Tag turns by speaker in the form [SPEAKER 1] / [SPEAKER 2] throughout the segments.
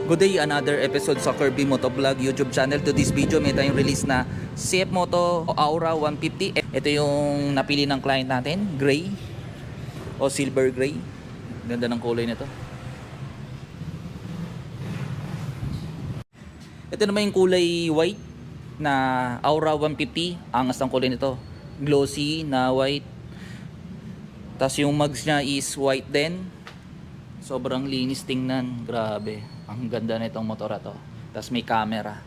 [SPEAKER 1] Good day, another episode sa Kirby Motovlog YouTube channel. To this video, may tayong release na CF Moto Aura 150. Ito yung napili ng client natin, gray o silver gray. Ganda ng kulay nito. Ito naman yung kulay white na Aura 150. Angas ng kulay nito. Glossy na white. Tapos yung mugs niya is white din. Sobrang linis tingnan. Grabe. Ang ganda na itong motor to. Tapos may camera.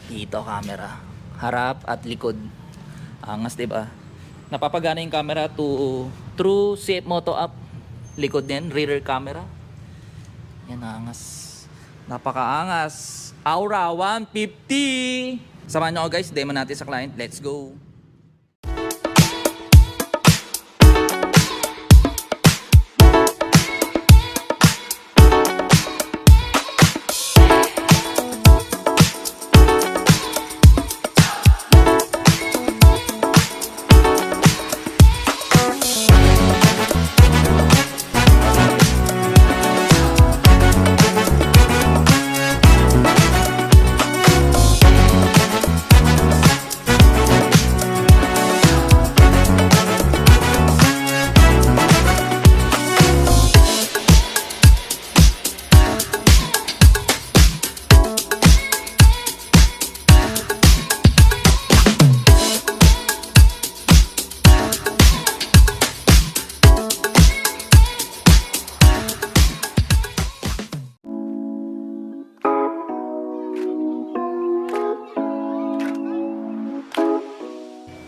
[SPEAKER 1] Dito camera. Harap at likod. Angas, diba? Napapagana yung camera to through CF Moto app. Likod din, rear camera. Yan, angas. Napakaangas. Aura 150. Samahan nyo ako guys, demo natin sa client. Let's go.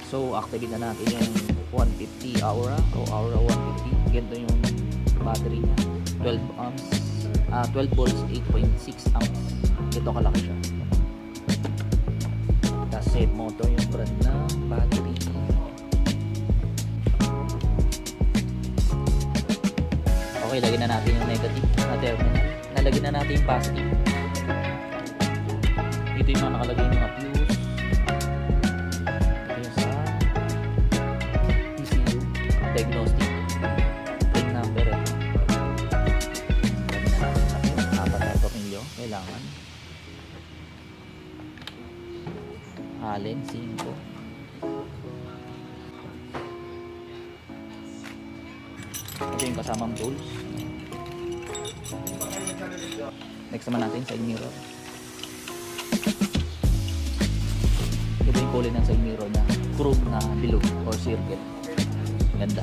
[SPEAKER 1] So, activate na natin yung 150 Aura o Aura 150. Ganito yung battery niya. 12 amps. 12 volts, 8.6 amps. Ito kalaki siya. Tapos CF Moto yung brand ng battery. Okay, lagyan na natin yung negative na terminal. Nalagyan na natin yung positive. Dito yung mga nakalagay yung mga fuse. Diagnostic pin number ito. Lagyan na natin natin 4 na tornilyo kailangan. Allen 5. Ito yung kasamang tools. Next naman natin side mirror. Ito yung kulay ng side mirror na chrome na bilog or circle. Ganda.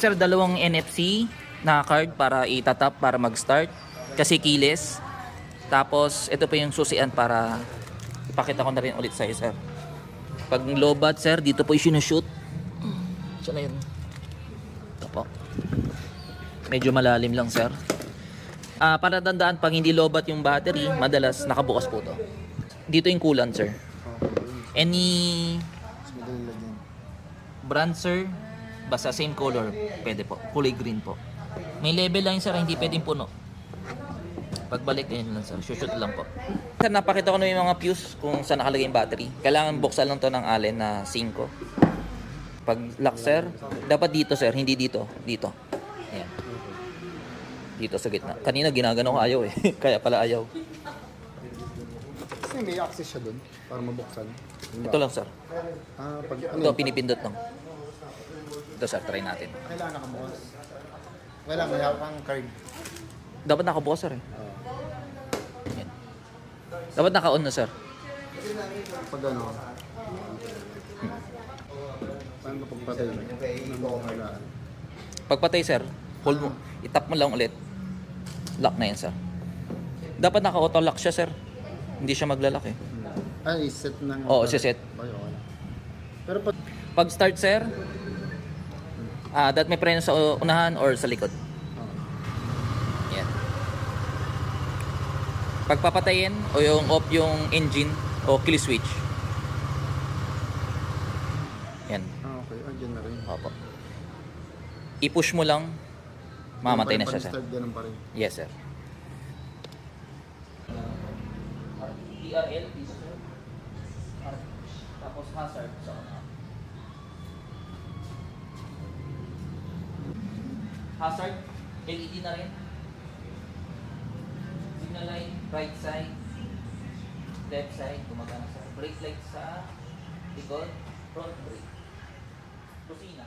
[SPEAKER 1] Sir, dalawang NFC na card para itatap para mag-start kasi keyless. Tapos ito pa yung susian para ipakita ko na rin ulit sa iyo, sir. Pag lobat, sir, dito po yung sinushoot. Saan na yun? Ito po. Medyo malalim lang, sir. Para tandaan, pag hindi lobat yung battery, madalas nakabukas po to. Dito yung coolant, sir. Any brand, sir, basta same color, pwede po. Kulay green po. May level lang, sir, hindi pwedeng puno. Pagbalik din lang, sir. Shoot lang po. Sir, napakita ko na yung mga fuse kung saan nakalagay yung battery. Kailangan buksan lang to ng Allen na 5. Pag lock, sir, dapat dito, sir, hindi dito. Dito. Ayan. Dito sa gitna. Kanina ginagano ko ayaw eh. Kaya pala ayaw.
[SPEAKER 2] Kasi may access siya dun para mabuksan.
[SPEAKER 1] Ito lang, sir.
[SPEAKER 2] Pag
[SPEAKER 1] Ito, pinipindot lang. Ito, sir, try natin.
[SPEAKER 2] kailangan nakabukas. Kailangan may hawak kang card.
[SPEAKER 1] Dapat nakabukas, sir eh. Ayan. Dapat naka-on na, sir.
[SPEAKER 2] Pag ano, paano pagpatay mo?
[SPEAKER 1] Pagpatay, sir, hold mo. Itap mo lang ulit. Lock na yan, sir. Dapat naka-auto lock siya, sir. Hindi siya maglalak eh.
[SPEAKER 2] Set ng...
[SPEAKER 1] Oo, set.
[SPEAKER 2] Okay. Pero pag...
[SPEAKER 1] Pag start, sir, dapat may preno sa unahan or sa likod. Yan. Pagpapatayin o yung off yung engine o kill switch. Yan.
[SPEAKER 2] Okay. Andiyan na rin.
[SPEAKER 1] Opo. I-push mo lang mamatay na siya, sir.
[SPEAKER 2] Pag-start, ganun pa rin.
[SPEAKER 1] Yes, sir. TRL, please, sir. Tapos hazard sa una. Hazard, LED na rin. Signal light, right side, left side, gumagana sa brake light sa likod, front brake. Kusina.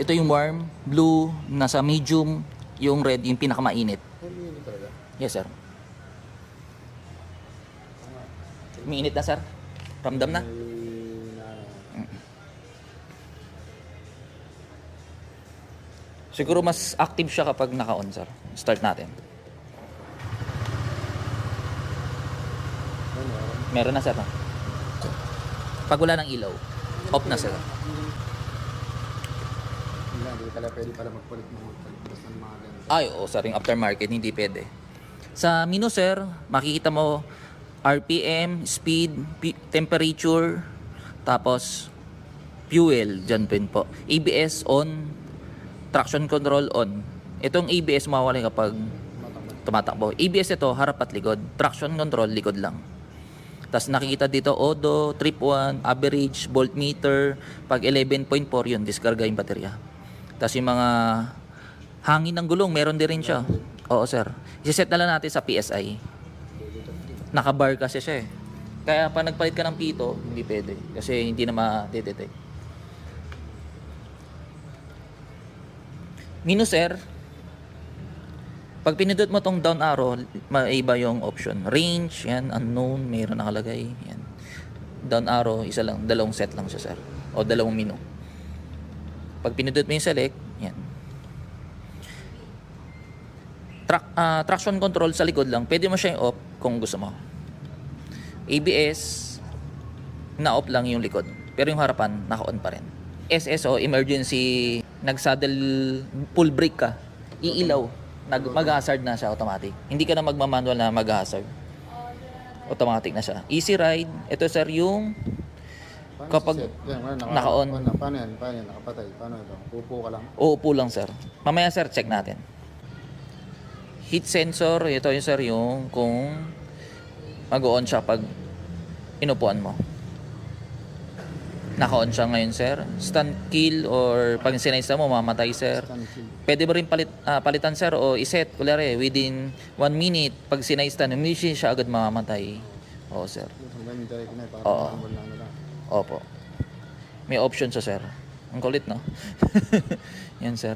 [SPEAKER 1] Ito yung warm, blue, nasa medium, yung red, yung pinakamainit.
[SPEAKER 2] Ay, hindi talaga.
[SPEAKER 1] Yes, sir. Umiinit na, sir? Ramdam na? Siguro mas active siya kapag naka-on, sir. Start natin. Meron na, sir. No? Pag wala ng ilaw, off na, sir.
[SPEAKER 2] Hindi pala pwede pala magpalit ng mga ganito.
[SPEAKER 1] Ay, oo, sir. Yung aftermarket, hindi pwede. Sa menu, sir, makikita mo RPM, speed, temperature, tapos fuel, dyan pin po. ABS on, traction control on. Itong ABS mawawala kapag tumatakbo. ABS ito, harap at likod. Traction control, likod lang. Tapos nakikita dito, odo, trip 1, average, voltmeter. Pag 11.4 yun, diskarga yung baterya. Tapos yung mga hangin ng gulong, meron din rin siya. Oo, sir. Isiset na lang natin sa PSI. Nakabar kasi siya eh. Kaya pa nagpalit ka ng pito, hindi pwede. Kasi hindi na ma-detect. Menu, sir. Pag pinindot mo tong down arrow, maiba yung option. Range, yan, unknown, mayroon nakalagay. Yan. Down arrow, isa lang, dalawang set lang siya, sir. O dalawang menu. Pag pinindot mo yung select, yan. Traction control sa likod lang, pwede mo siya yung off kung gusto mo. ABS, na-off lang yung likod. Pero yung harapan, naka-on pa rin. SSO, emergency, nag-saddle, full brake ka, iilaw, mag-hazard na siya automatic. Hindi ka na magmamanual na mag-hazard. Automatic na siya. Easy ride. Ito, sir, yung kapag naka-on.
[SPEAKER 2] Paano yan? Nakapatay? Paano ito? Upo ka lang?
[SPEAKER 1] Uupo lang, sir. Mamaya, sir, check natin. Heat sensor, ito yung, sir, yung kung mag-on siya pag inupuan mo. Naka-on siya ngayon, sir. Stand kill or pag sinaysa mo, mamatay, sir. Pwede mo rin palitan, sir, o iset. Kulari, within 1 minute, pag sinaysta, umishi siya agad mamamatay. Oo, sir. Oo. Opo. May option siya, sir. Ang kulit, no? Yan, sir.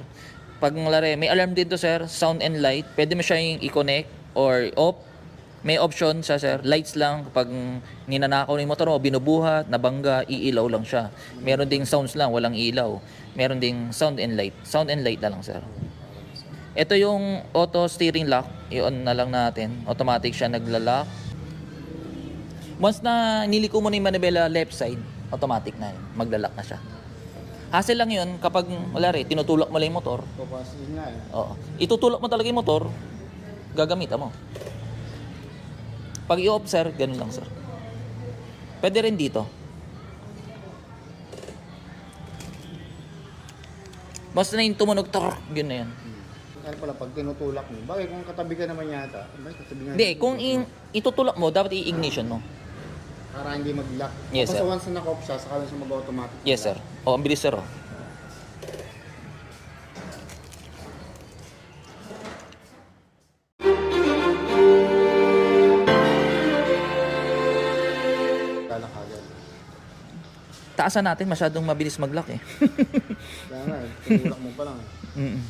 [SPEAKER 1] Pag lari, may alarm dito, sir. Sound and light. Pwede mo siya yung i-connect or off. May option siya, sir. Lights lang. Kapag ninanakaw ng motor mo, binubuhat, nabangga, iilaw lang siya. Meron ding sounds lang, walang ilaw. Meron ding sound and light. Sound and light na lang, sir. Ito yung auto steering lock. I-on na lang natin. Automatic siya nagla-lock. Once na niliko mo na yung manibela left side, automatic na yun. Magla-lock na siya. Hassle lang yun kapag, wala rin, tinutulak mo lang yung motor.
[SPEAKER 2] Papasin nga eh.
[SPEAKER 1] Oo. Itutulak mo talaga yung motor, gagamitan mo. Pag i-off, sir, ganun lang, sir. Pwede rin dito. Basta na yung tumunog, yun na yan.
[SPEAKER 2] Ano pala, pag tinutulak mo, bakit kung katabi ka naman yata? Katabi nga.
[SPEAKER 1] Hindi, kung itutulak mo, dapat i-ignition mo.
[SPEAKER 2] Para hindi mag-lock.
[SPEAKER 1] Yes, sir.
[SPEAKER 2] Kasi once na naka-off siya, saka lang siya mag-automatic.
[SPEAKER 1] Yes, sir. O, ang bilis, sir, o. Taasan natin, masyadong mabilis mag-lock eh.
[SPEAKER 2] Kaya nga, tinulak mo pa lang eh.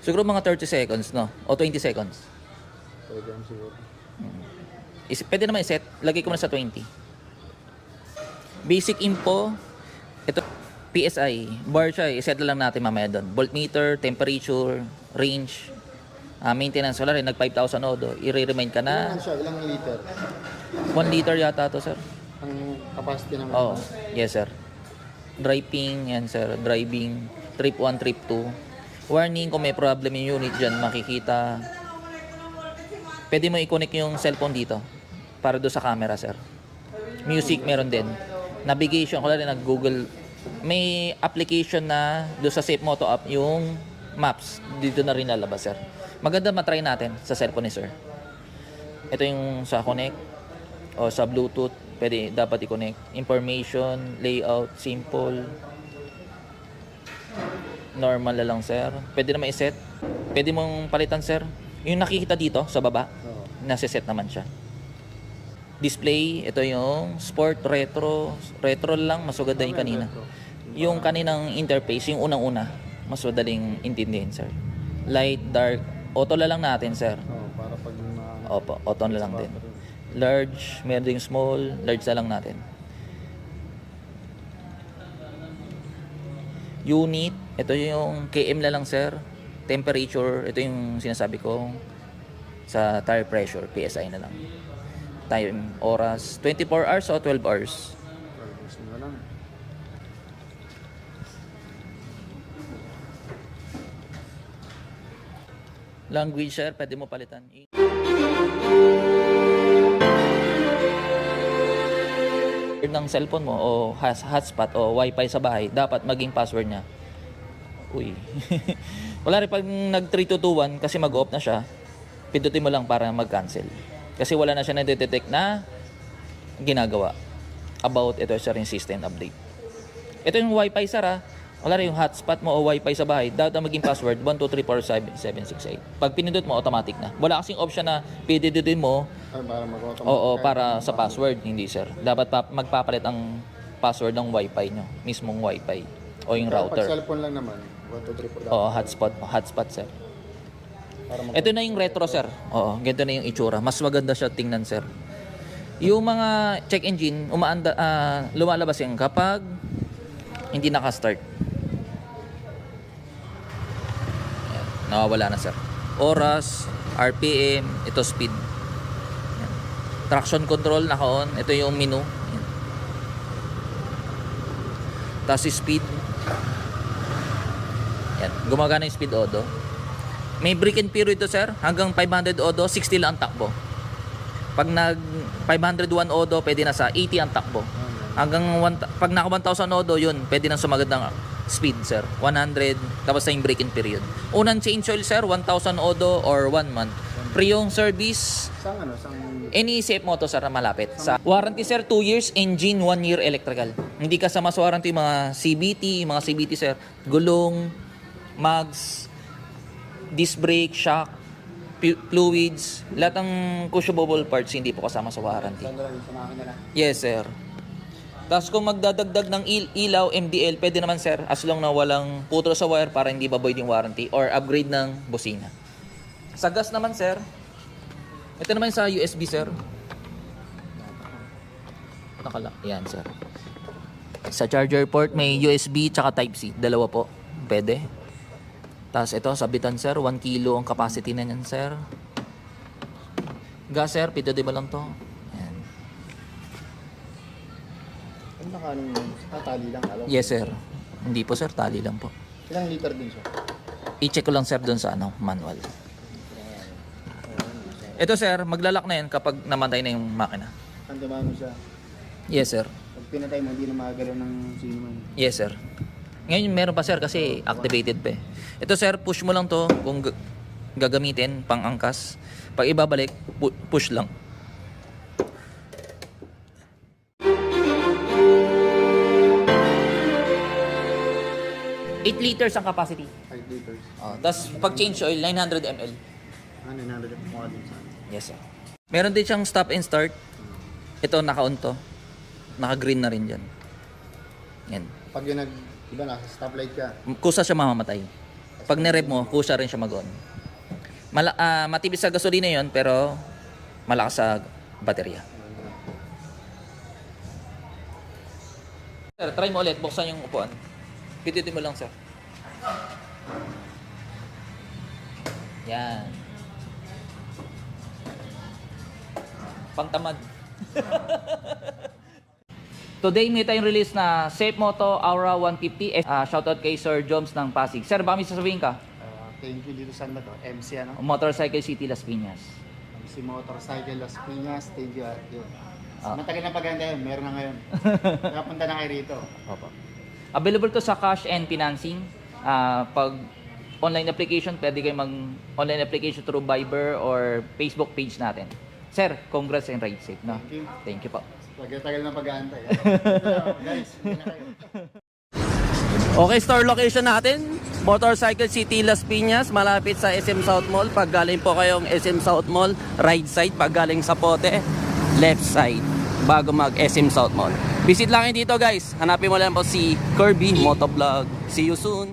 [SPEAKER 1] Siguro mga 30 seconds, no? O 20 seconds.
[SPEAKER 2] Pwede yan siguro.
[SPEAKER 1] Pwede naman i-set. Lagay ko na sa 20. Basic info. Ito, PSI. Bar siya. I-set na lang natin mamaya doon. Voltmeter, temperature, range, maintenance. Wala rin. Nag 5,000 odo. I-remind ka na.
[SPEAKER 2] Ilan siya? Ilang liter?
[SPEAKER 1] 1 liter yata to, sir.
[SPEAKER 2] Ang capacity naman.
[SPEAKER 1] Oh, yes, sir. Driving, yan, sir. Driving. Trip 1, trip 2. Warning kung may problem yung unit dyan, makikita. Pwede mo i-connect yung cellphone dito. para do sa camera, sir. Music meron din. Navigation, ko rin nag-Google. May application na do sa Safe Moto app, yung maps. Dito na rin lalabas, sir. Maganda matry natin sa cellphone ni sir. Ito yung sa connect o sa Bluetooth. Pwede, dapat i-connect. Information, layout, simple. Normal na lang, sir. Pwede naman i-set. Pwede mong palitan, sir. Yung nakikita dito sa baba,
[SPEAKER 2] Oo.
[SPEAKER 1] nasa-set naman siya. Display, ito yung sport, retro. Retro lang, mas maganda yung kanina. Yung kaninang interface, yung unang-una, mas madaling intindihin, sir. Light, dark, auto na lang natin, sir.
[SPEAKER 2] Oo, para pag
[SPEAKER 1] Opo, auto na lang din. Large, meron ding small, large na lang natin. Unit, ito yung km na lang, sir. Temperature, ito yung sinasabi ko sa tire pressure, PSI na lang. Time, oras, 24 hours o 12 hours.
[SPEAKER 2] gusto na lang.
[SPEAKER 1] Language, sir, pwede mo palitan. Ng cellphone mo o hotspot o wifi sa bahay, dapat maging password niya. Uy. Wala rin pag nag-3221 kasi mag-off na siya, pindutin mo lang para mag-cancel. Kasi wala na siya na-detect na ginagawa about ito sa ring system update. Ito yung wifi, sir, ha. Wala rin yung hotspot mo o wifi sa bahay, dapat maging password 123476768. Pag pinindot mo, automatic na. Wala kasing option na pindutin mo.
[SPEAKER 2] Ay, para mag-automatic.
[SPEAKER 1] Oo, para sa password. Hindi, sir. Dapat magpapalit ang password ng wifi nyo. Mismong wifi. O yung
[SPEAKER 2] Pag
[SPEAKER 1] router.
[SPEAKER 2] cellphone lang naman, 1, 2, 3, 4.
[SPEAKER 1] Oo, hotspot. Hotspot, sir.
[SPEAKER 2] Para
[SPEAKER 1] Ito na yung retro, sir. Oo, ganito na yung itsura. Mas maganda siya tingnan, sir. Yung mga check engine, lumalabas yan kapag hindi naka-start. Ayan, nawawala na, sir. Oras, RPM, ito speed. Ayan. Traction control, naka-on. Ito yung menu. Ayan. Tapos speed. Ayan. Gumagana yung speed odo. May break in period to, sir. Hanggang 500 odo, 60 lang ang takbo. Pag nag 501 odo, pwede na sa 80 ang takbo. Hanggang pag naka 1,000 odo, yun, pwede nang sumagad ng speed, sir. 100, tapos na yung break in period. Unang change oil, sir, 1,000 odo or 1 month. Free yung service.
[SPEAKER 2] Sang
[SPEAKER 1] Any Safe Moto, sir, na malapit. Sa warranty, sir, 2 years, engine, 1 year electrical. Hindi kasama sa warranty yung mga CBT, sir. Gulong, mags, disc brake, shock, fluids, lahat ng cushionable parts hindi po kasama sa warranty.
[SPEAKER 2] sa makina lang.
[SPEAKER 1] Yes, sir. Tapos kung magdadagdag ng ilaw, MDL, pwede naman, sir, as long na walang putol sa wire para hindi ba-void yung warranty or upgrade ng busina. Sa gas naman, sir, ito naman sa USB, sir. Nakala. Yan, sir. Sa charger port, may USB tsaka Type-C. Dalawa po. Pwede. Tapos ito, sabitan, sir. 1 kilo ang capacity na yan, sir. Gas, sir. Pito di ba lang to? Yan.
[SPEAKER 2] Ano nakaano tali lang, alo?
[SPEAKER 1] Yes, sir. Hindi po, sir. Tali lang po.
[SPEAKER 2] Ilang liter din siya?
[SPEAKER 1] I-check ko lang, sir, doon sa manual. Ito, sir. Maglalak na yan kapag namatay na yung makina.
[SPEAKER 2] Andamano siya.
[SPEAKER 1] Yes, sir.
[SPEAKER 2] Pag pinatay mo, hindi na magagalaw ng sino man.
[SPEAKER 1] Yes, sir. Ngayon meron pa, sir, kasi activated pa eh. Ito, sir, push mo lang to kung gagamitin pang angkas. Pag ibabalik, push lang. $8 liters ang capacity.
[SPEAKER 2] 5 liters.
[SPEAKER 1] Tapos pag change oil, 900 ml.
[SPEAKER 2] 900 mukha din sa akin.
[SPEAKER 1] Yes, sir. Meron din siyang stop and start. Ito, naka-on to. Naka-green na rin dyan. Yan.
[SPEAKER 2] Pag yun iba na, stoplight ka.
[SPEAKER 1] Kusa siya mamamatay. Pag nirev mo, kusa rin siya mag-on. Matibis sa gasolina yon pero malakas sa baterya. Sir, try mo ulit. Buksan yung upuan. Pitutin mo lang, sir. Yan. Pangtamad. Today may tayong release na Safe Moto Aura 150. Shoutout kay Sir Joms ng Pasig. Sir, baka may sasabihin ka?
[SPEAKER 2] Thank you dito sa ano to? MC ano?
[SPEAKER 1] Motorcycle City Las Piñas.
[SPEAKER 2] Si Motorcycle Las Piñas, stage yun.
[SPEAKER 1] Ah.
[SPEAKER 2] Matagal na paganda yun, meron na ngayon. Kaya punta na kayo rito.
[SPEAKER 1] Opo. Available to sa cash and financing. Pag online application, pwede kayo mag-online application through Viber or Facebook page natin. Sir, congrats and ride safe. No?
[SPEAKER 2] Thank you.
[SPEAKER 1] Thank you po.
[SPEAKER 2] Tagal na pag-aantay. Guys, hindi na kayo.
[SPEAKER 3] Okay, store location natin, Motorcycle City Las Piñas, malapit sa SM South Mall. Pag galing po kayong SM South Mall, right side. Pag galing sa Pote, left side, bago mag SM South Mall. Visit lang kayo dito guys. Hanapin mo lang po si Kirby Motovlog. See you soon.